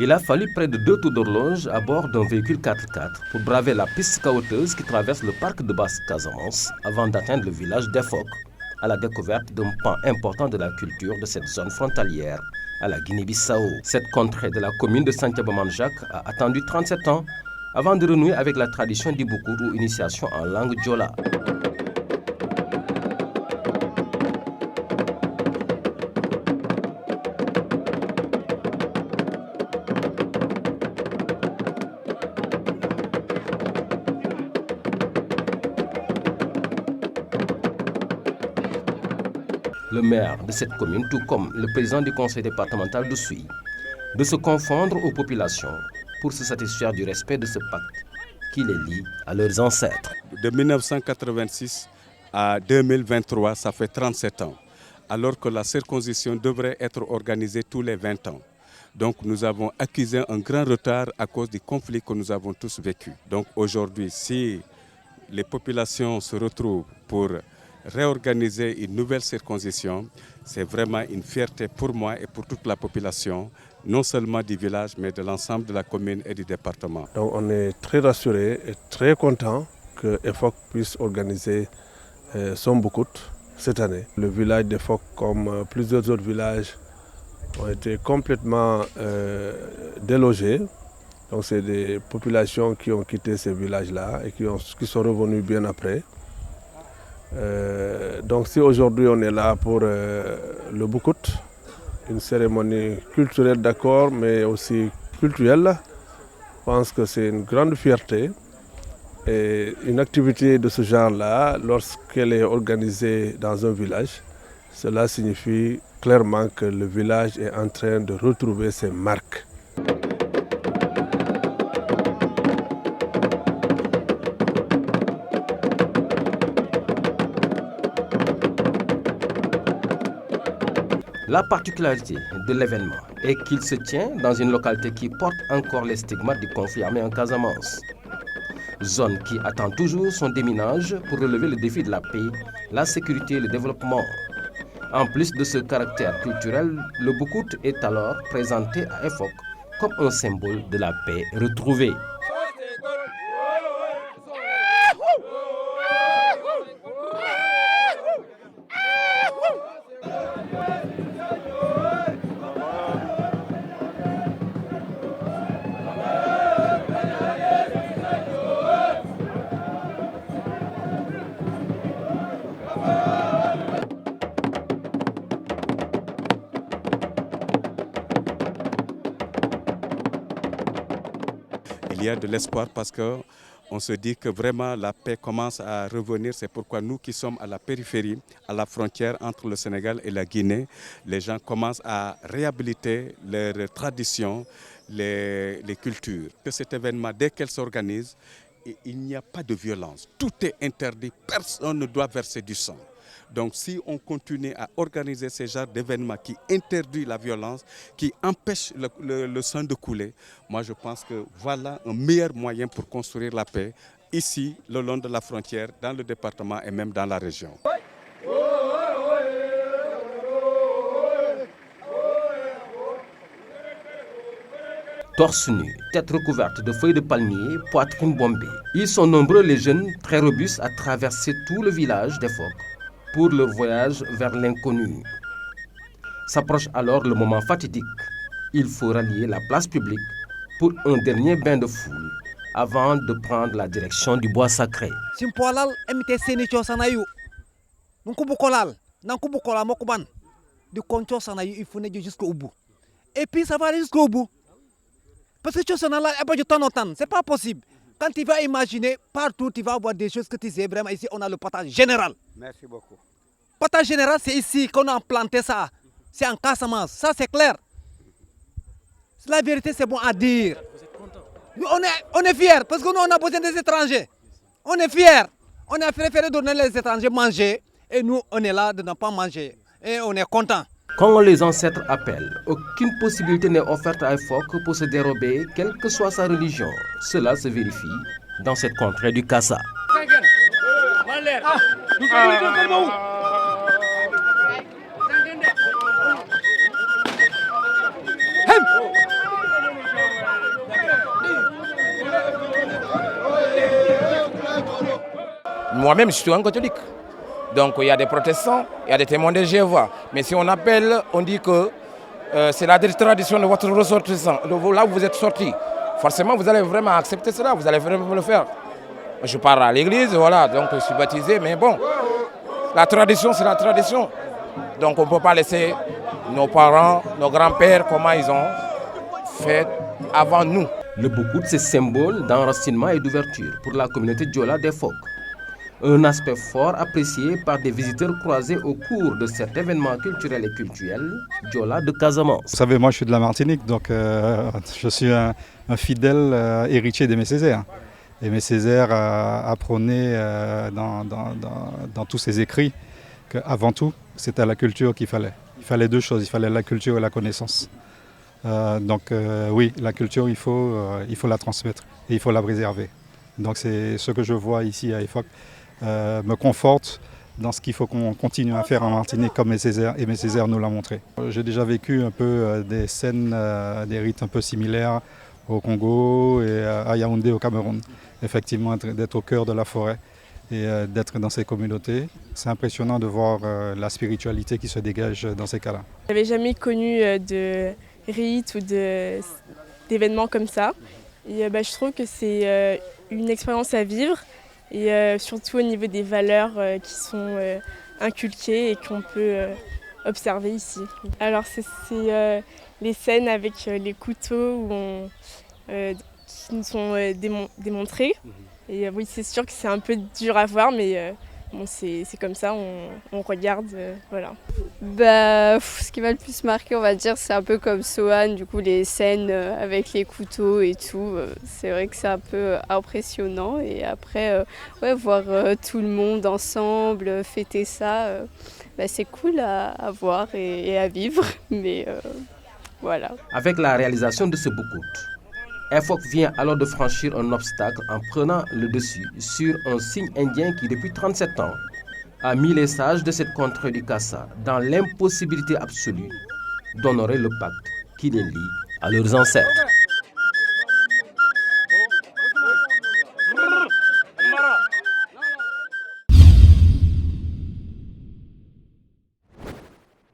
Il a fallu près de 2 tours d'horloge à bord d'un véhicule 4x4 pour braver la piste caouteuse qui traverse le parc de Basse-Casamance avant d'atteindre le village d'Efok, à la découverte d'un pan important de la culture de cette zone frontalière à la Guinée-Bissau. Cette contrée de la commune de Santhiaba-Manjak a attendu 37 ans avant de renouer avec la tradition d'Iboukour ou initiation en langue djola. Le maire de cette commune, tout comme le président du conseil départemental d'Oussouye, de se confondre aux populations pour se satisfaire du respect de ce pacte qui les lie à leurs ancêtres. De 1986 à 2023, ça fait 37 ans, alors que la circoncision devrait être organisée tous les 20 ans. Donc nous avons accusé un grand retard à cause du conflit que nous avons tous vécu. Donc aujourd'hui, si les populations se retrouvent pour réorganiser une nouvelle circoncision, c'est vraiment une fierté pour moi et pour toute la population, non seulement du village, mais de l'ensemble de la commune et du département. Donc on est très rassurés et très contents que EFOC puisse organiser son Boukout cette année. Le village d'EFOC, comme plusieurs autres villages, ont été complètement délogés. Donc c'est des populations qui ont quitté ces villages-là et qui sont revenus bien après. Donc si aujourd'hui on est là pour le Boukout, une cérémonie culturelle d'accord, mais aussi culturelle, je pense que c'est une grande fierté. Et une activité de ce genre-là, lorsqu'elle est organisée dans un village, cela signifie clairement que le village est en train de retrouver ses marques. La particularité de l'événement est qu'il se tient dans une localité qui porte encore les stigmates du conflit armé en Casamance. Zone qui attend toujours son déminage pour relever le défi de la paix, la sécurité et le développement. En plus de ce caractère culturel, le Boukout est alors présenté à EFOC comme un symbole de la paix retrouvée. Il y a de l'espoir parce qu'on se dit que vraiment la paix commence à revenir. C'est pourquoi nous qui sommes à la périphérie, à la frontière entre le Sénégal et la Guinée, les gens commencent à réhabiliter leurs traditions, les cultures. Que cet événement, dès qu'elle s'organise, il n'y a pas de violence. Tout est interdit, personne ne doit verser du sang. Donc si on continue à organiser ce genre d'événements qui interdit la violence, qui empêche le sang de couler, moi je pense que voilà un meilleur moyen pour construire la paix ici, le long de la frontière, dans le département et même dans la région. Torse nu, tête recouverte de feuilles de palmier, poitrine bombée. Ils sont nombreux les jeunes, très robustes, à traverser tout le village d'EFOC pour leur voyage vers l'inconnu. S'approche alors le moment fatidique. Il faut rallier la place publique pour un dernier bain de foule avant de prendre la direction du bois sacré. Simpoalal MTC ni sanayu. Nkubukolal, nankubukola mokuban. Du concho sanayu il faut aller jusqu'au bout. Et puis ça va aller jusqu'au bout. Parce que Tchosanala est pas du temps en temps, c'est pas possible. Quand tu vas imaginer, partout tu vas voir des choses que tu sais vraiment ici, on a le partage général. Merci beaucoup. Partage général, c'est ici qu'on a planté ça. C'est en Casamance, ça c'est clair. La vérité, c'est bon à dire. On est fiers parce que nous on a besoin des étrangers. On est fiers. On a préféré donner les étrangers manger et nous on est là de ne pas manger. Et on est content. Quand les ancêtres appellent, aucune possibilité n'est offerte à EFOC pour se dérober, quelle que soit sa religion. Cela se vérifie dans cette contrée du Kassa. Moi-même, je suis un catholique. Donc il y a des protestants, il y a des témoins de Jéhovah. Mais si on appelle, on dit que c'est la tradition de votre ressortissant, là où vous êtes sorti, forcément vous allez vraiment accepter cela, vous allez vraiment le faire. Je pars à l'église, voilà, donc je suis baptisé, mais bon, la tradition c'est la tradition. Donc on ne peut pas laisser nos parents, nos grands-pères, comment ils ont fait avant nous. Le Boucoute, c'est symbole d'enracinement et d'ouverture pour la communauté Diola des Phoques. Un aspect fort apprécié par des visiteurs croisés au cours de cet événement culturel et cultuel, Diola de Casamance. Vous savez, moi je suis de la Martinique, donc je suis un fidèle héritier d'Aimé Césaire. Aimé Césaire a prôné dans tous ses écrits qu'avant tout, c'était la culture qu'il fallait. Il fallait deux choses, il fallait la culture et la connaissance. Oui, la culture, il faut la transmettre et il faut la préserver. Donc c'est ce que je vois ici à EFOC me conforte dans ce qu'il faut qu'on continue à faire en Martinique comme Aimé Césaire nous l'a montré. J'ai déjà vécu un peu des scènes, des rites un peu similaires au Congo et à Yaoundé au Cameroun. Effectivement, d'être au cœur de la forêt et d'être dans ces communautés. C'est impressionnant de voir la spiritualité qui se dégage dans ces cas-là. Je n'avais jamais connu de rites ou d'événements comme ça. Et, je trouve que c'est une expérience à vivre et surtout au niveau des valeurs qui sont inculquées et qu'on peut observer ici. Alors c'est les scènes avec les couteaux qui nous sont démontrés. Et oui, c'est sûr que c'est un peu dur à voir, mais bon, c'est comme ça, on regarde, voilà. Ce qui m'a le plus marqué, on va dire, c'est un peu comme Sohan, du coup les scènes avec les couteaux et tout. C'est vrai que c'est un peu impressionnant. Et après, voir tout le monde ensemble, fêter ça, c'est cool à voir et à vivre. Mais voilà. Avec la réalisation de ce Boucoute, EFOC vient alors de franchir un obstacle en prenant le dessus sur un signe indien qui, depuis 37 ans, a mis les sages de cette contrée du Kassa dans l'impossibilité absolue d'honorer le pacte qui les lie à leurs ancêtres.